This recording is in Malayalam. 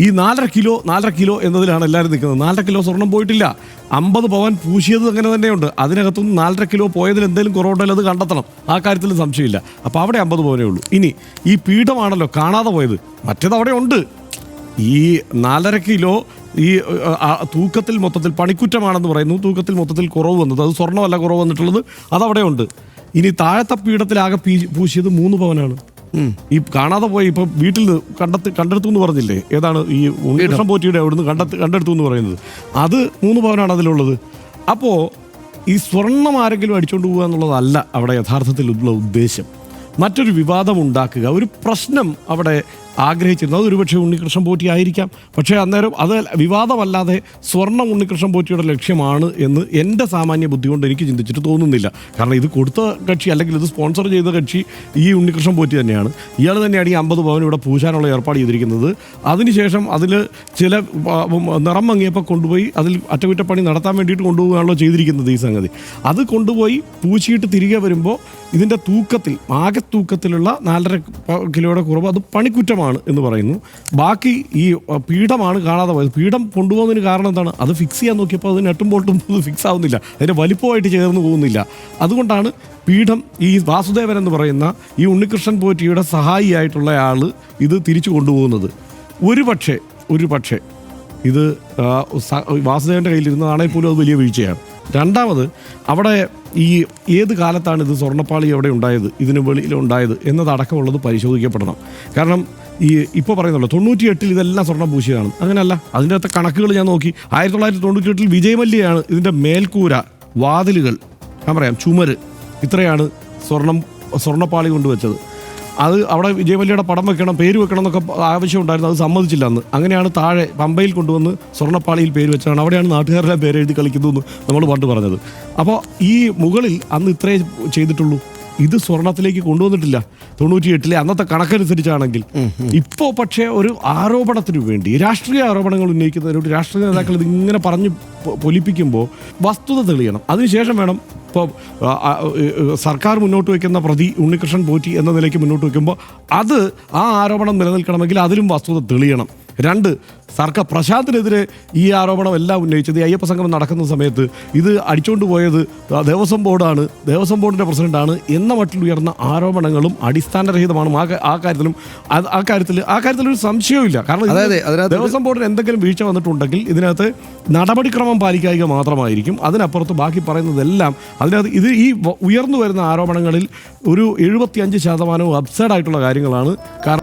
ഈ 4.5 കിലോ എന്നതിലാണ് എല്ലാവരും നിൽക്കുന്നത്. 4.5 കിലോ സ്വർണം പോയിട്ടില്ല. 50 പവൻ പൂശിയത് അങ്ങനെ തന്നെയുണ്ട്. അതിനകത്തുനിന്ന് 4.5 കിലോ പോയതിൽ എന്തെങ്കിലും കുറവുണ്ടെങ്കിൽ അത് കണ്ടെത്തണം. ആ കാര്യത്തിൽ സംശയമില്ല. അപ്പോൾ അവിടെ 50 പവനേ ഉള്ളൂ. ഇനി ഈ പീഠമാണല്ലോ കാണാതെ പോയത്, മറ്റേത് അവിടെ ഉണ്ട്. ഈ 4.5 കിലോ ഈ തൂക്കത്തിൽ മൊത്തത്തിൽ പണിക്കുറ്റമാണെന്ന് പറയുന്നു. തൂക്കത്തിൽ മൊത്തത്തിൽ കുറവ് വന്നത്, അത് സ്വർണ്ണമല്ല കുറവ് വന്നിട്ടുള്ളത്, അതവിടെ ഉണ്ട്. ഇനി താഴത്തെ പീഠത്തിലാകെ പൂശിയത് 3 പവനാണ്. ഈ കാണാതെ പോയി ഇപ്പം വീട്ടിൽ കണ്ടെടുത്തു എന്ന് പറഞ്ഞില്ലേ, ഏതാണ് ഈ ഉണ്ണികൃഷ്ണൻ പോറ്റിയുടെ അവിടുന്ന് കണ്ടെടുത്തു എന്ന് പറയുന്നത്, അത് 3 പവനാണ് അതിലുള്ളത്. അപ്പോൾ ഈ സ്വർണം ആരെങ്കിലും അടിച്ചുകൊണ്ട് പോകുക എന്നുള്ളതല്ല അവിടെ യഥാർത്ഥത്തിലുള്ള ഉദ്ദേശം. മറ്റൊരു വിവാദം ഉണ്ടാക്കുക, ഒരു പ്രശ്നം അവിടെ ആഗ്രഹിച്ചിരുന്നത് ഒരുപക്ഷെ ഉണ്ണികൃഷ്ണൻ പോറ്റി ആയിരിക്കാം. പക്ഷേ അന്നേരം അത് വിവാദമല്ലാതെ സ്വർണ്ണം ഉണ്ണികൃഷ്ണൻ പോറ്റിയുടെ ലക്ഷ്യമാണ് എന്ന് എൻ്റെ സാമാന്യ ബുദ്ധി കൊണ്ട് എനിക്ക് ചിന്തിച്ചിട്ട് തോന്നുന്നില്ല. കാരണം ഇത് കൊടുത്ത കക്ഷി അല്ലെങ്കിൽ ഇത് സ്പോൺസർ ചെയ്ത കക്ഷി ഈ ഉണ്ണികൃഷ്ണൻ പോറ്റി തന്നെയാണ്. ഇയാൾ തന്നെയാണ് ഈ 50 പവൻ ഇവിടെ പൂശാനുള്ള ഏർപ്പാട് ചെയ്തിരിക്കുന്നത്. അതിനുശേഷം അതിൽ ചില നിറം മങ്ങിയപ്പോൾ കൊണ്ടുപോയി അതിൽ അറ്റകുറ്റപ്പണി നടത്താൻ വേണ്ടിയിട്ട് കൊണ്ടുപോകാണല്ലോ ചെയ്തിരിക്കുന്നത് ഈ സംഗതി. അത് കൊണ്ടുപോയി പൂശിയിട്ട് തിരികെ വരുമ്പോൾ ഇതിൻ്റെ തൂക്കത്തിൽ, ആകെ തൂക്കത്തിലുള്ള 4.5 കിലോയുടെ കുറവ് അത് പണിക്കുറ്റമാണ് എന്ന് പറയുന്നു. ബാക്കി ഈ പീഠമാണ് കാണാതെ പോയത്. പീഠം കൊണ്ടുപോകുന്നതിന് കാരണം എന്താണ്? അത് ഫിക്സ് ചെയ്യാൻ നോക്കിയപ്പോൾ അത് നെട്ടും ബോൾട്ടും ഫിക്സ് ആവുന്നില്ല, അതിൻ്റെ വലിപ്പമായിട്ട് ചേർന്ന് പോകുന്നില്ല. അതുകൊണ്ടാണ് പീഠം ഈ വാസുദേവൻ എന്ന് പറയുന്ന ഈ ഉണ്ണികൃഷ്ണൻ പോറ്റിയുടെ സഹായിയായിട്ടുള്ള ആൾ ഇത് തിരിച്ചു കൊണ്ടുപോകുന്നത്. ഒരു പക്ഷേ ഇത് വാസുദേവൻ്റെ കയ്യിലിരുന്നതാണെങ്കിൽ പോലും അത് വലിയ വീഴ്ചയാണ്. രണ്ടാമത് അവിടെ ഈ ഏത് കാലത്താണ് ഇത് സ്വർണ്ണപ്പാളി എവിടെ ഉണ്ടായത്, ഇതിന് വെളിയിൽ ഉണ്ടായത് എന്നതടക്കമുള്ളത് പരിശോധിക്കപ്പെടണം. കാരണം ഈ ഇപ്പോൾ പറയുന്നല്ലോ 98 ഇതെല്ലാം സ്വർണ്ണം പൂശിയതാണ്. അങ്ങനെയല്ല, അതിൻ്റെ അകത്തെ കണക്കുകൾ ഞാൻ നോക്കി. 1998 വിജയമല്യയാണ് ഇതിൻ്റെ മേൽക്കൂര, വാതിലുകൾ, ഞാൻ പറയാം ചുമര്, ഇത്രയാണ് സ്വർണ്ണപ്പാളി കൊണ്ടുവച്ചത്. അത് അവിടെ വിജയമല്യയുടെ പടം വെക്കണം, പേര് വെക്കണം എന്നൊക്കെ ആവശ്യമുണ്ടായിരുന്നു. അത് സമ്മതിച്ചില്ല അന്ന്. അങ്ങനെയാണ് താഴെ പമ്പയിൽ കൊണ്ടുവന്ന് സ്വർണ്ണപ്പാളിയിൽ പേര് വെച്ചാണ്. അവിടെയാണ് നാട്ടുകാരുടെ പേര് എഴുതി കളിക്കുന്നു എന്ന് നമ്മൾ പണ്ട് പറഞ്ഞത്. അപ്പോൾ ഈ മുകളിൽ അന്ന് ഇത്രേ ചെയ്തിട്ടുള്ളൂ. ഇത് സ്വർണത്തിലേക്ക് കൊണ്ടുവന്നിട്ടില്ല 98 അന്നത്തെ കണക്കനുസരിച്ചാണെങ്കിൽ. ഇപ്പോൾ പക്ഷേ ഒരു ആരോപണത്തിന് വേണ്ടി, രാഷ്ട്രീയ ആരോപണങ്ങൾ ഉന്നയിക്കുന്നതിനോട് രാഷ്ട്രീയ നേതാക്കൾ ഇതിങ്ങനെ പറഞ്ഞ് പൊലിപ്പിക്കുമ്പോൾ വസ്തുത തെളിയണം. അതിനുശേഷം വേണം ഇപ്പോൾ സർക്കാർ മുന്നോട്ട് വയ്ക്കുന്ന പ്രതി ഉണ്ണികൃഷ്ണൻ പോറ്റി എന്ന നിലയ്ക്ക് മുന്നോട്ട് വയ്ക്കുമ്പോൾ അത് ആ ആരോപണം നിലനിൽക്കണമെങ്കിൽ അതിലും വസ്തുത തെളിയണം. 2, സർക്കാർ പ്രശാന്തിനെതിരെ ഈ ആരോപണം എല്ലാം ഉന്നയിച്ചത് ഈ അയ്യപ്പ സംഗമം നടക്കുന്ന സമയത്ത് ഇത് അടിച്ചുകൊണ്ട് പോയത് ദേവസ്വം ബോർഡാണ്, ദേവസ്വം ബോർഡിൻ്റെ പ്രസിഡന്റാണ് എന്ന മട്ടിൽ ഉയർന്ന ആരോപണങ്ങളും അടിസ്ഥാനരഹിതമാണ്. ആ കാര്യത്തിൽ ഒരു സംശയവുമില്ല. കാരണം ദേവസ്വം ബോർഡിന് എന്തെങ്കിലും വീഴ്ച വന്നിട്ടുണ്ടെങ്കിൽ ഇതിനകത്ത് നടപടിക്രമം പാലിക്കുക മാത്രമായിരിക്കും. അതിനപ്പുറത്ത് ബാക്കി പറയുന്നതെല്ലാം അതിനകത്ത് ഇത് ഈ ഉയർന്നു വരുന്ന ആരോപണങ്ങളിൽ ഒരു 75% അബ്സേർഡ് ആയിട്ടുള്ള കാര്യങ്ങളാണ്. കാരണം